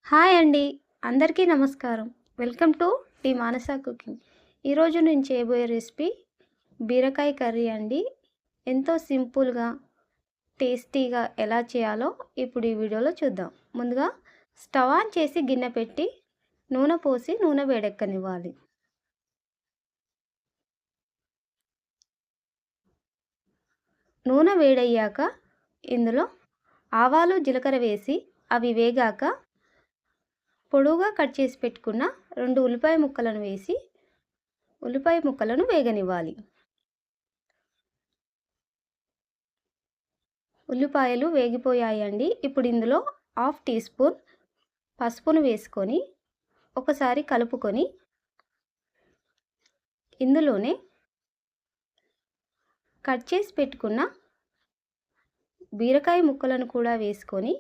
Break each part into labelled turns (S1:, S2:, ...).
S1: Hi అండి. అందరికీ నమస్కారం. Welcome to T Manasa cooking. ఈరోజు నేను చేయబోయే రెసిపీ బీరకాయ కర్రీ అండి. ఎంతో సింపుల్‌గా, టేస్టీగా ఎలా చేయాలో ఇప్పుడు ఈ వీడియోలో చూద్దాం. ముందుగా స్టవ్ ఆన్ చేసి గిన్నె పెట్టి నూనె పోసి నూనె వేడెక్కనివ్వాలి. నూనె వేడయ్యాక ఇందులో ఆవాలు, జీలకర్ర వేసి అవి వేగాక పొడవుగా కట్ చేసి పెట్టుకున్న 2 ఉల్లిపాయ ముక్కలను వేసి ఉల్లిపాయ ముక్కలను వేగనివ్వాలి. ఉల్లిపాయలు వేగిపోయాయండి. ఇప్పుడు ఇందులో హాఫ్ టీ స్పూన్ పసుపును వేసుకొని ఒకసారి కలుపుకొని ఇందులోనే కట్ చేసి పెట్టుకున్న బీరకాయ ముక్కలను కూడా వేసుకొని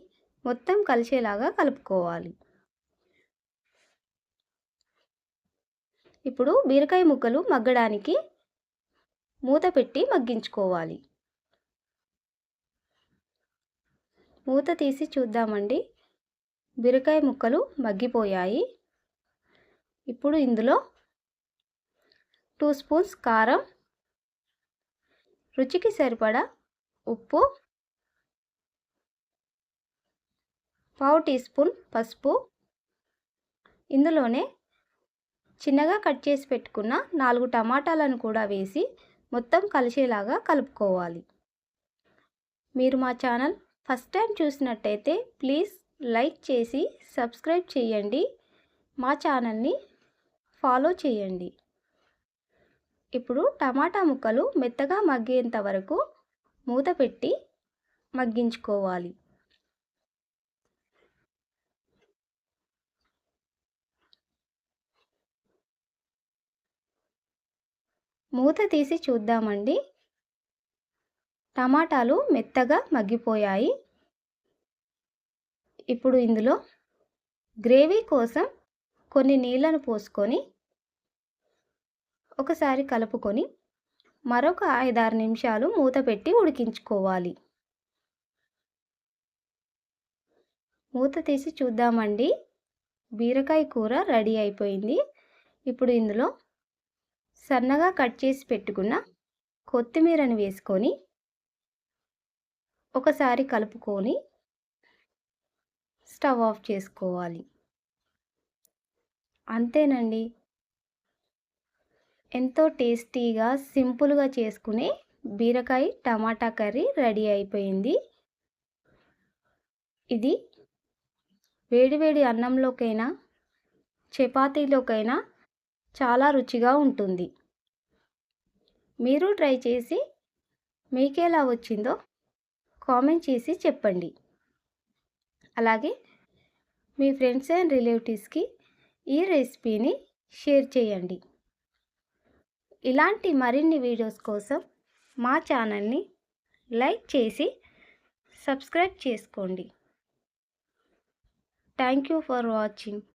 S1: మొత్తం కలిసేలాగా కలుపుకోవాలి. ఇప్పుడు బీరకాయ ముక్కలు మగ్గడానికి మూత పెట్టి మగ్గించుకోవాలి. మూత తీసి చూద్దామండి. బీరకాయ ముక్కలు మగ్గిపోయాయి. ఇప్పుడు ఇందులో 2 స్పూన్స్ కారం, రుచికి సరిపడా ఉప్పు, పావు టీ స్పూన్ పసుపు, ఇందులోనే చిన్నగా కట్ చేసి పెట్టుకున్న 4 టమాటాలను కూడా వేసి మొత్తం కలిసేలాగా కలుపుకోవాలి. మీరు మా ఛానల్ ఫస్ట్ టైం చూసినట్టయితే ప్లీజ్ లైక్ చేసి సబ్స్క్రైబ్ చేయండి. మా ఛానల్ని ఫాలో చేయండి. ఇప్పుడు టమాటా ముక్కలు మెత్తగా మగ్గేంత వరకు మూత పెట్టి మగ్గించుకోవాలి. మూత తీసి చూద్దామండి. టమాటాలు మెత్తగా మగ్గిపోయాయి. ఇప్పుడు ఇందులో గ్రేవీ కోసం కొన్ని నీళ్ళను పోసుకొని ఒకసారి కలుపుకొని మరొక 5-6 నిమిషాలు మూత పెట్టి ఉడికించుకోవాలి. మూత తీసి చూద్దామండి. బీరకాయ కూర రెడీ అయిపోయింది. ఇప్పుడు ఇందులో సన్నగా కట్ చేసి పెట్టుకున్న కొత్తిమీరని వేసుకొని ఒకసారి కలుపుకొని స్టవ్ ఆఫ్ చేసుకోవాలి. అంతేనండి. ఎంతో టేస్టీగా సింపుల్గా చేసుకునే బీరకాయ టమాటా కర్రీ రెడీ అయిపోయింది. ఇది వేడివేడి అన్నంలోకైనా చపాతీలోకైనా చాలా రుచిగా ఉంటుంది. మీరు ట్రై చేసి మీకెలా వచ్చిందో కామెంట్ చేసి చెప్పండి. అలాగే మీ ఫ్రెండ్స్ అండ్ రిలేటివ్స్కి ఈ రెసిపీని షేర్ చేయండి. ఇలాంటి మరిన్ని వీడియోస్ కోసం మా ఛానల్ని లైక్ చేసి సబ్స్క్రైబ్ చేసుకోండి. Thank you for watching.